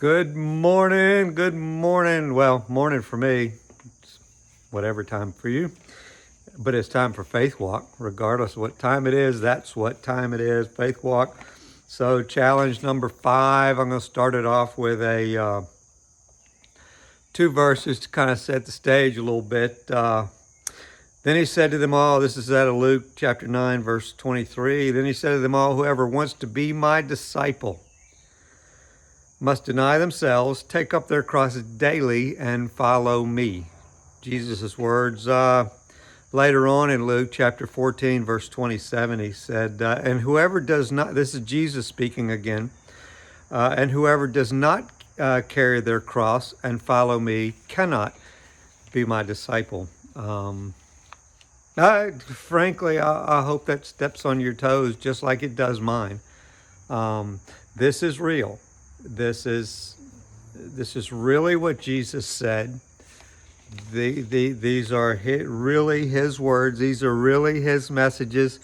Good morning. Good morning. Well, morning for me. It's whatever time for you. But it's time for Faithwalk. Regardless of what time it is, that's what time it is. Faithwalk. So challenge number 5. I'm going to start it off with a 2 verses to kind of set the stage a little bit. Then he said to them all, this is out of Luke chapter 9, verse 23. Then he said to them all, whoever wants to be my disciple must deny themselves, take up their crosses daily, and follow me. Jesus' words later on in Luke chapter 14, verse 27, he said, and whoever does not, this is Jesus speaking again, and whoever does not carry their cross and follow me cannot be my disciple. Frankly, I hope that steps on your toes just like it does mine. This is real. This is really what Jesus said. These are really his words. These are really his messages.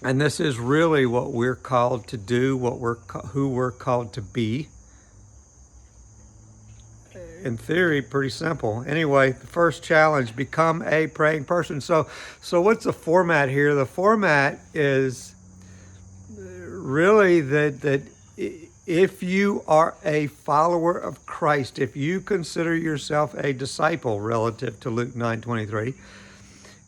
And this is really what we're called to do, who we're called to be. In theory, pretty simple. Anyway, the first challenge, become a praying person. So what's the format here? The format is really that if you are a follower of Christ, if you consider yourself a disciple relative to Luke 9:23,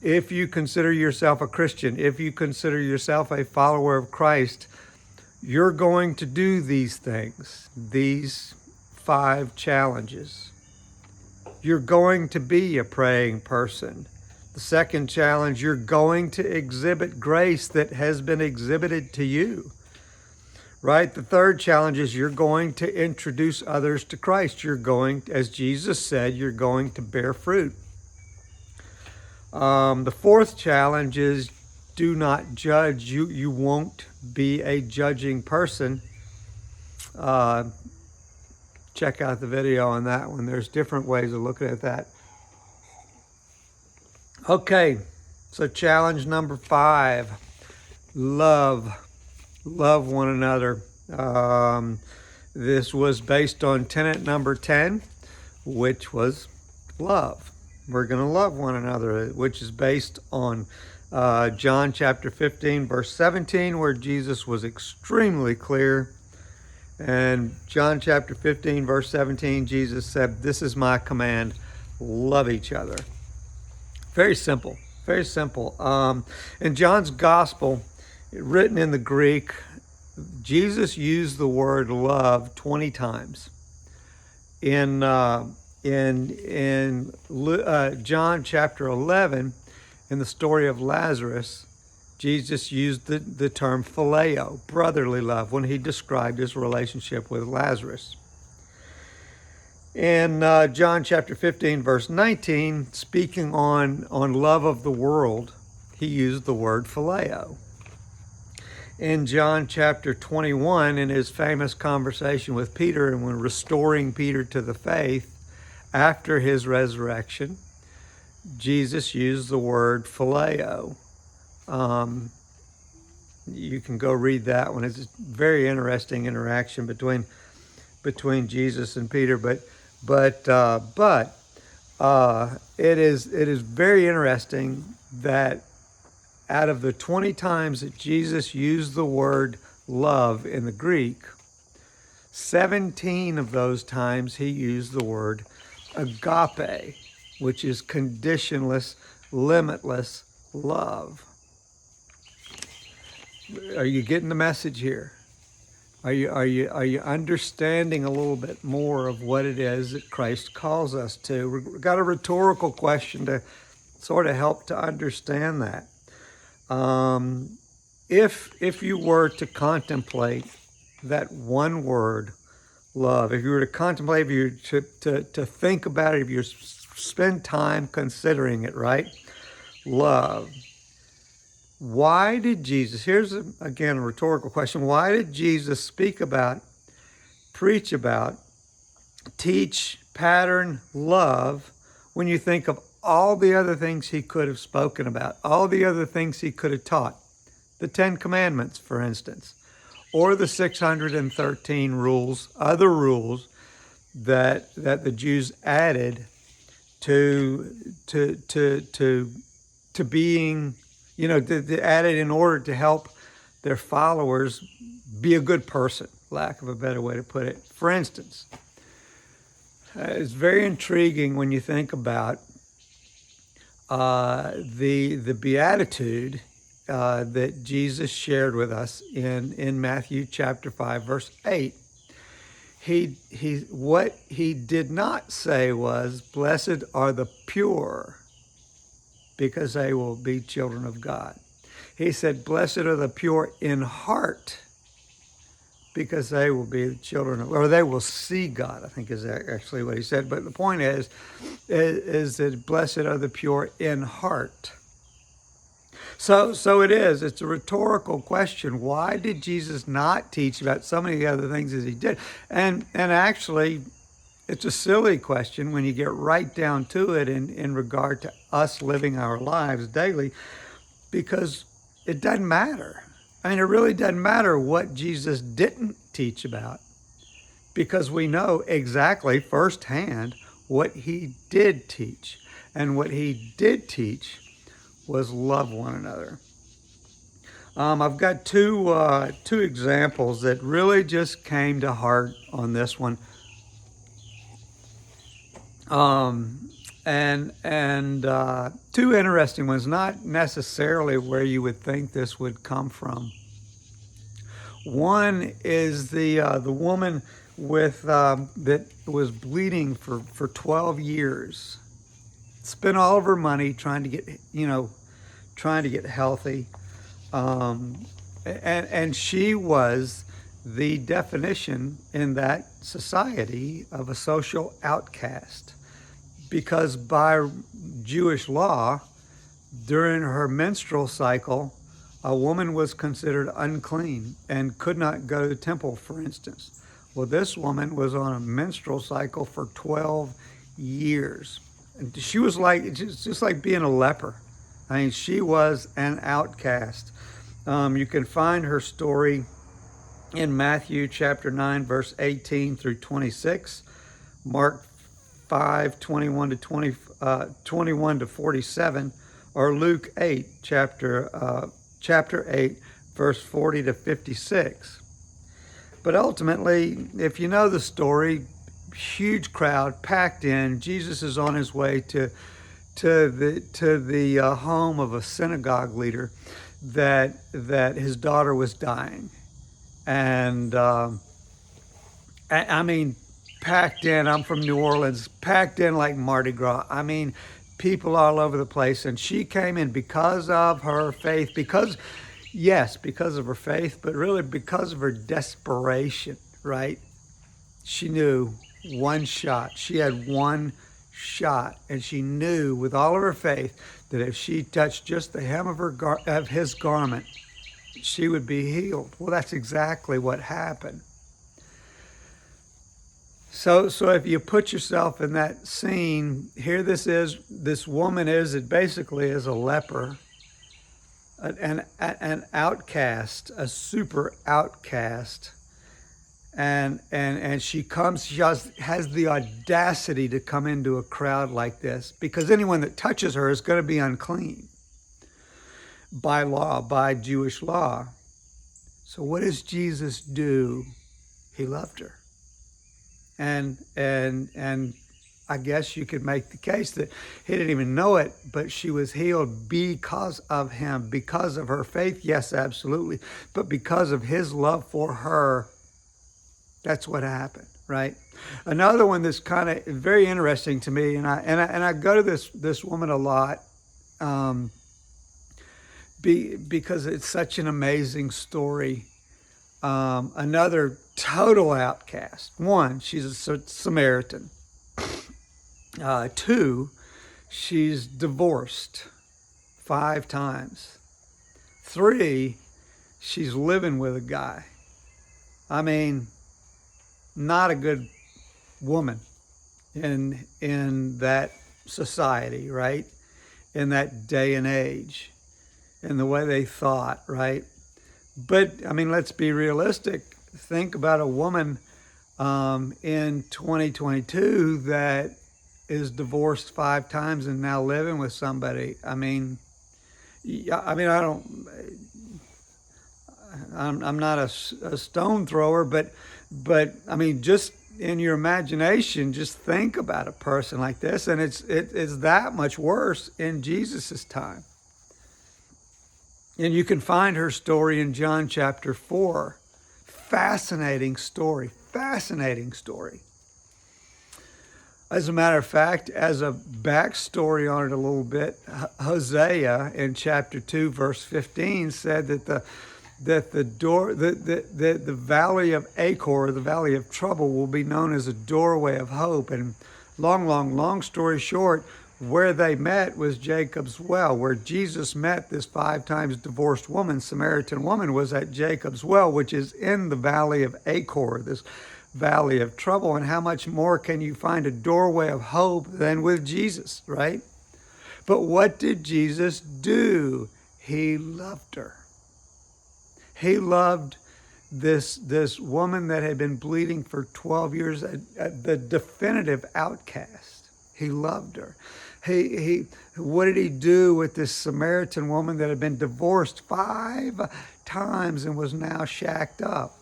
if you consider yourself a Christian, if you consider yourself a follower of Christ, you're going to do these things, these 5 challenges. You're going to be a praying person. The second challenge, you're going to exhibit grace that has been exhibited to you. Right? The third challenge is you're going to introduce others to Christ. You're going, as Jesus said, you're going to bear fruit. The fourth challenge is do not judge. You won't be a judging person. Check out the video on that one. There's different ways of looking at that. Okay, so challenge number 5, love one another. This was based on tenet number 10, which was love. We're going to love one another, which is based on John chapter 15, verse 17, where Jesus was extremely clear. And John chapter 15, verse 17, Jesus said, this is my command, love each other. Very simple, very simple. In John's gospel, written in the Greek, Jesus used the word love 20 times. In John chapter 11, in the story of Lazarus, Jesus used the term phileo, brotherly love, when he described his relationship with Lazarus. In John chapter 15, verse 19, speaking on love of the world, he used the word phileo. In John chapter 21, in his famous conversation with Peter and when restoring Peter to the faith after his resurrection, Jesus used the word phileo. You can go read that one. It's a very interesting interaction between Jesus and Peter, but it is very interesting that out of the 20 times that Jesus used the word love in the Greek, 17 of those times he used the word agape, which is conditionless, limitless love. Are you getting the message here? Are you understanding a little bit more of what it is that Christ calls us to? We've got a rhetorical question to sort of help to understand that. If you were to contemplate that one word, love, if you were to contemplate, if you were to think about it, if you spend time considering it, right? Love. Why did Jesus, here's again a rhetorical question, why did Jesus speak about, preach about, teach, pattern love when you think of all the other things he could have spoken about, all the other things he could have taught? The 10 Commandments, for instance, or the 613 rules, other rules that the Jews added to being, added in order to help their followers be a good person, lack of a better way to put it. For instance, it's very intriguing when you think about the beatitude that Jesus shared with us in Matthew chapter 5, verse 8. What he did not say was, "Blessed are the pure, because they will be children of God." He said, "Blessed are the pure in heart, because they will be the children of, or they will see God," I think is actually what he said. But the point is that blessed are the pure in heart. So it's a rhetorical question. Why did Jesus not teach about so many other things as he did? And actually, it's a silly question when you get right down to it in regard to us living our lives daily, because it doesn't matter. I mean, it really doesn't matter what Jesus didn't teach about, because we know exactly firsthand what he did teach. And what he did teach was love one another. I've got two examples that really just came to heart on this one. And two interesting ones, not necessarily where you would think this would come from. One is the woman with that was bleeding for 12 years, spent all of her money trying to get healthy, and she was the definition in that society of a social outcast, because by Jewish law, during her menstrual cycle, a woman was considered unclean and could not go to the temple, for instance. Well, this woman was on a menstrual cycle for 12 years. And she was just like being a leper. I mean, she was an outcast. You can find her story in Matthew chapter 9, verse 18 through 26, Mark 5, 21 to 47, or Luke 8, chapter 8, verse 40 to 56. But ultimately, if you know the story, huge crowd packed in. Jesus is on his way to the home of a synagogue leader that his daughter was dying, and I mean, packed in. I'm from New Orleans, packed in like Mardi Gras. I mean, people all over the place. And she came in because of her faith, because of her faith, but really because of her desperation, right? She knew one shot. She had one shot, and she knew with all of her faith that if she touched just the hem of his garment, she would be healed. Well, that's exactly what happened. So if you put yourself in that scene, here this woman basically is a leper, an outcast, a super outcast, and she has the audacity to come into a crowd like this, because anyone that touches her is going to be unclean by law, by Jewish law. So what does Jesus do? He loved her. And I guess you could make the case that he didn't even know it, but she was healed because of him, because of her faith. Yes, absolutely. But because of his love for her, that's what happened, right? Another one that's kind of very interesting to me, and I go to this woman a lot, because it's such an amazing story. Another total outcast. One, she's a Samaritan. Two, she's divorced 5 times. 3, she's living with a guy. I mean, not a good woman in that society, right? In that day and age, in the way they thought, right? But I mean, let's be realistic. Think about a woman in 2022 that is divorced 5 times and now living with somebody. I mean, I don't. I'm not a stone thrower, but I mean, just in your imagination, just think about a person like this, and it's that much worse in Jesus's time. And you can find her story in John chapter 4. Fascinating story. Fascinating story. As a matter of fact, as a backstory on it a little bit, Hosea in chapter 2, verse 15 said that the valley of Achor, the valley of trouble, will be known as a doorway of hope. And long story short, where they met was Jacob's well. Where Jesus met this 5 times divorced woman, Samaritan woman, was at Jacob's well, which is in the valley of Achor, this valley of trouble. And how much more can you find a doorway of hope than with Jesus, right? But what did Jesus do? He loved her. He loved this woman that had been bleeding for 12 years, the definitive outcast. He loved her. What did he do with this Samaritan woman that had been divorced 5 times and was now shacked up?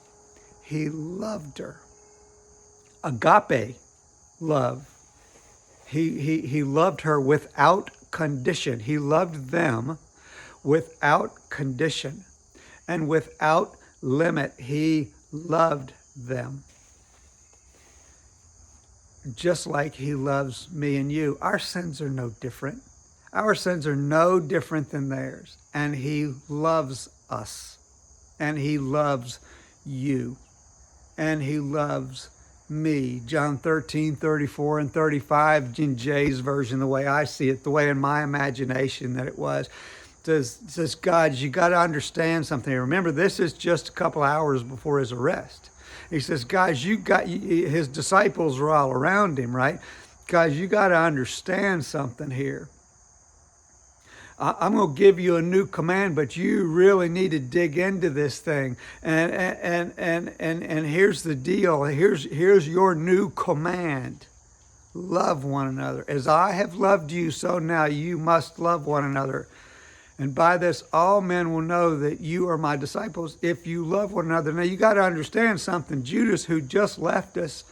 He loved her. Agape love. He loved her without condition. He loved them without condition and without limit. He loved them. Just like he loves me and you. Our sins are no different. Our sins are no different than theirs. And he loves us. And he loves you. And he loves me. John 13, 34 and 35 in Jay's version, the way I see it, the way in my imagination that it was. Says, God, you got to understand something. Remember, this is just a couple hours before his arrest. He says, guys, his disciples were all around him, right? Guys, you got to understand something here. I'm going to give you a new command, but you really need to dig into this thing. And here's the deal. Here's your new command. Love one another. As I have loved you, so now you must love one another. And by this, all men will know that you are my disciples if you love one another. Now, you got to understand something. Judas, who just left us,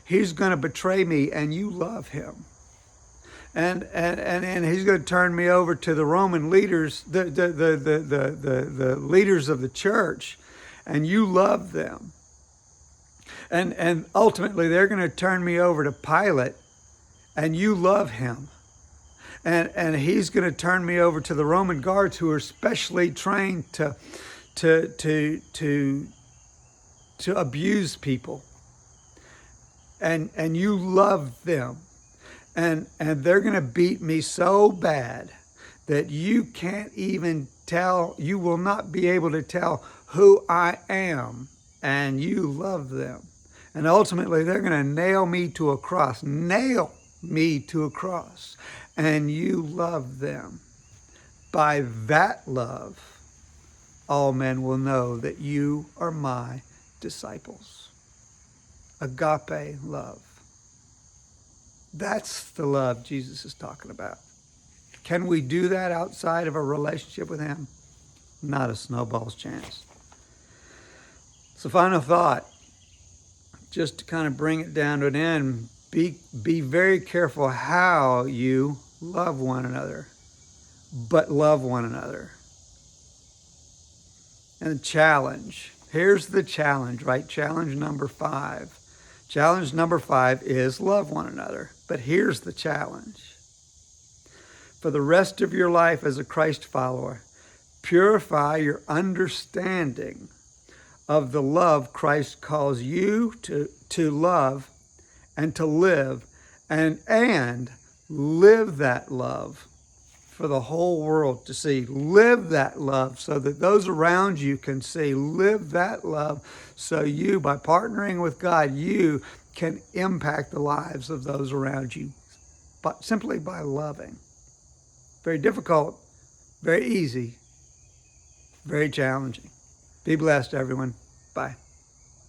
he's going to betray me, and you love him. And he's going to turn me over to the Roman leaders, the leaders of the church, and you love them. And ultimately, they're going to turn me over to Pilate, and you love him. And he's going to turn me over to the Roman guards, who are specially trained to abuse people. And you love them. And they're going to beat me so bad that you can't even tell, you will not be able to tell who I am. And you love them. And ultimately, they're going to nail me to a cross. Nail me to a cross. And you love them. By that love, all men will know that you are my disciples. Agape love. That's the love Jesus is talking about. Can we do that outside of a relationship with him? Not a snowball's chance. So final thought, just to kind of bring it down to an end, be very careful how you love one another, but love one another. And the challenge, here's the challenge, right? Challenge number 5. Challenge number 5 is love one another. But here's the challenge. For the rest of your life as a Christ follower, purify your understanding of the love Christ calls you to love and to live, and live that love for the whole world to see. Live that love so that those around you can see. Live that love so you, by partnering with God, you can impact the lives of those around you, but simply by loving. Very difficult, very easy, very challenging. Be blessed, everyone. Bye.